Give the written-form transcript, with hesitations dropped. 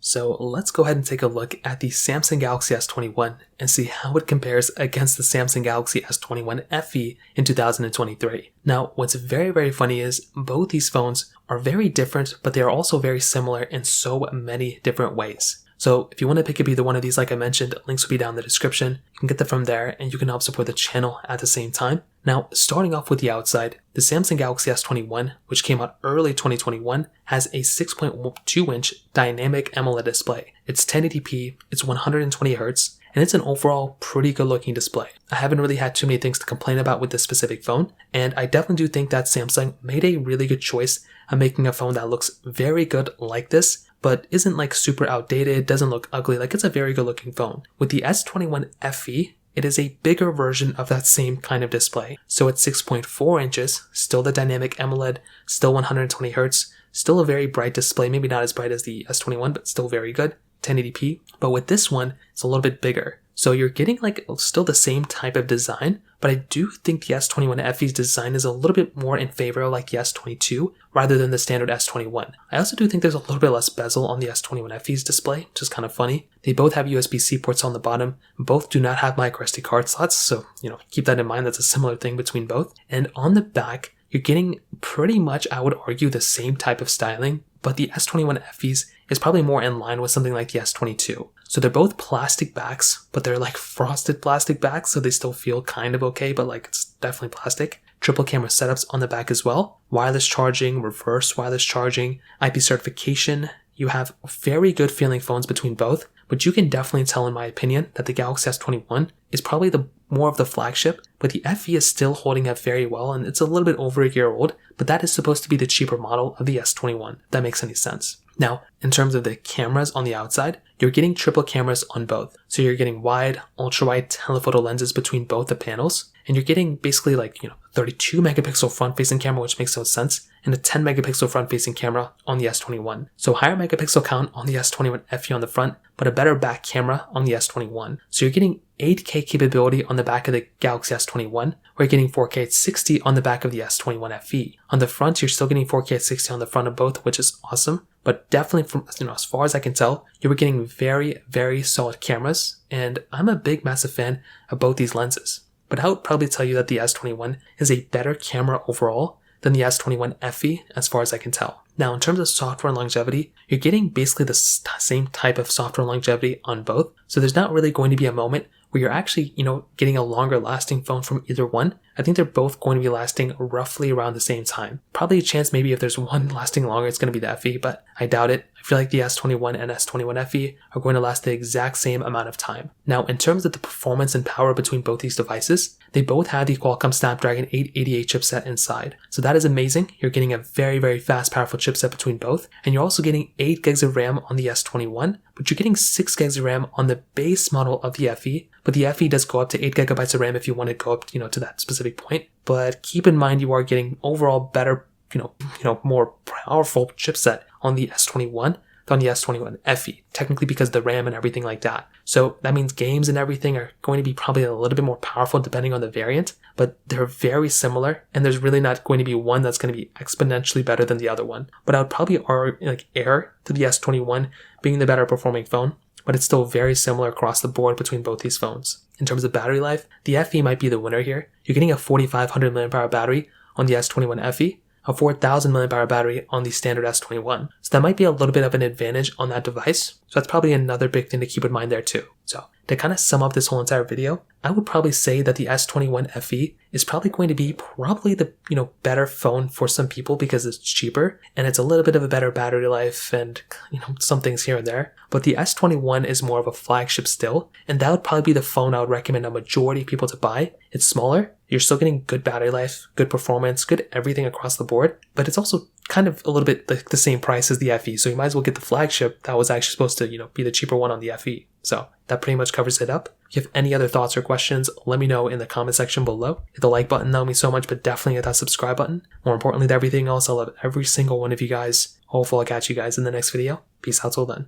So let's go ahead and take a look at the Samsung Galaxy S21 and see how it compares against the Samsung Galaxy S21 FE in 2023. Now, what's very funny is both these phones are very different, but they are also very similar in so many different ways. So if you want to pick up either one of these, like I mentioned, links will be down in the description. You can get them from there and you can help support the channel at the same time. Now, starting off with the outside, the Samsung Galaxy S21, which came out early 2021, has a 6.2-inch dynamic AMOLED display. It's 1080p, it's 120Hz, and it's an overall pretty good looking display. I haven't really had too many things to complain about with this specific phone, and I definitely do think that Samsung made a really good choice of making a phone that looks very good like this, but isn't like super outdated, doesn't look ugly, like it's a very good looking phone. With the S21 FE, it is a bigger version of that same kind of display. So it's 6.4 inches, still the dynamic AMOLED, still 120Hz, still a very bright display, maybe not as bright as the S21, but still very good, 1080p. But with this one, it's a little bit bigger. So you're getting like still the same type of design, but I do think the S21 FE's design is a little bit more in favor of like the S22 rather than the standard S21. I also do think there's a little bit less bezel on the S21 FE's display, which is kind of funny. They both have USB-C ports on the bottom. Both do not have microSD card slots, so keep that in mind. That's a similar thing between both. And on the back, you're getting pretty much, I would argue, the same type of styling, but the S21 FE's is probably more in line with something like the S22. So they're both plastic backs, but they're like frosted plastic backs, so they still feel kind of okay, but like it's definitely plastic. Triple camera setups on the back as well. Wireless charging, reverse wireless charging, IP certification. You have very good feeling phones between both, but you can definitely tell, in my opinion, that the Galaxy S21 is probably the more of the flagship, but the FE is still holding up very well, and it's a little bit over a year old, but that is supposed to be the cheaper model of the S21, if that makes any sense. Now, in terms of the cameras on the outside, you're getting triple cameras on both. So you're getting wide, ultra-wide telephoto lenses between both the panels, and you're getting basically like, 32 megapixel front-facing camera, which makes no sense, and a 10 megapixel front-facing camera on the S21. So higher megapixel count on the S21 FE on the front, but a better back camera on the S21. So you're getting 8K capability on the back of the Galaxy S21, where you're getting 4K at 60 on the back of the S21 FE. On the front, you're still getting 4K at 60 on the front of both, which is awesome. But definitely from, as far as I can tell, you were getting very solid cameras, and I'm a big, massive fan of both these lenses. But I would probably tell you that the S21 is a better camera overall than the S21 FE as far as I can tell. Now, in terms of software and longevity, you're getting basically the same type of software and longevity on both. So there's not really going to be a moment where you're actually, getting a longer lasting phone from either one. I think they're both going to be lasting roughly around the same time. Probably a chance maybe if there's one lasting longer, it's going to be the FE, but I doubt it. I feel like the S21 and S21 FE are going to last the exact same amount of time. Now, in terms of the performance and power between both these devices, they both have the Qualcomm Snapdragon 888 chipset inside. So that is amazing. You're getting a very fast, powerful chipset between both. And you're also getting 8 gigs of RAM on the S21, but you're getting 6 gigs of RAM on the base model of the FE. But the FE does go up to 8 gigabytes of RAM if you want to go up, to that specific point. But keep in mind you are getting overall better, more powerful chipset on the S21 than the S21 FE, technically because of the RAM and everything like that. So that means games and everything are going to be probably a little bit more powerful depending on the variant, but they're very similar, and there's really not going to be one that's going to be exponentially better than the other one. But I would probably err to the S21 being the better performing phone, but it's still very similar across the board between both these phones. In terms of battery life, the FE might be the winner here. You're getting a 4500 mAh battery on the S21 FE, a 4000 mAh battery on the standard S21. So that might be a little bit of an advantage on that device. So that's probably another big thing to keep in mind there too. So to kind of sum up this whole entire video, I would probably say that the S21 FE is probably going to be the better phone for some people because it's cheaper and it's a little bit of a better battery life and some things here and there. But the S21 is more of a flagship still, and that would probably be the phone I would recommend a majority of people to buy. It's smaller, you're still getting good battery life, good performance, good everything across the board, but it's also kind of a little bit the same price as the FE, so you might as well get the flagship that was actually supposed to be the cheaper one on the FE. So that pretty much covers it up. If you have any other thoughts or questions, let me know in the comment section below. Hit the like button, that would mean so much, but definitely hit that subscribe button. More importantly than everything else, I love every single one of you guys. Hopefully I'll catch you guys in the next video. Peace out till then.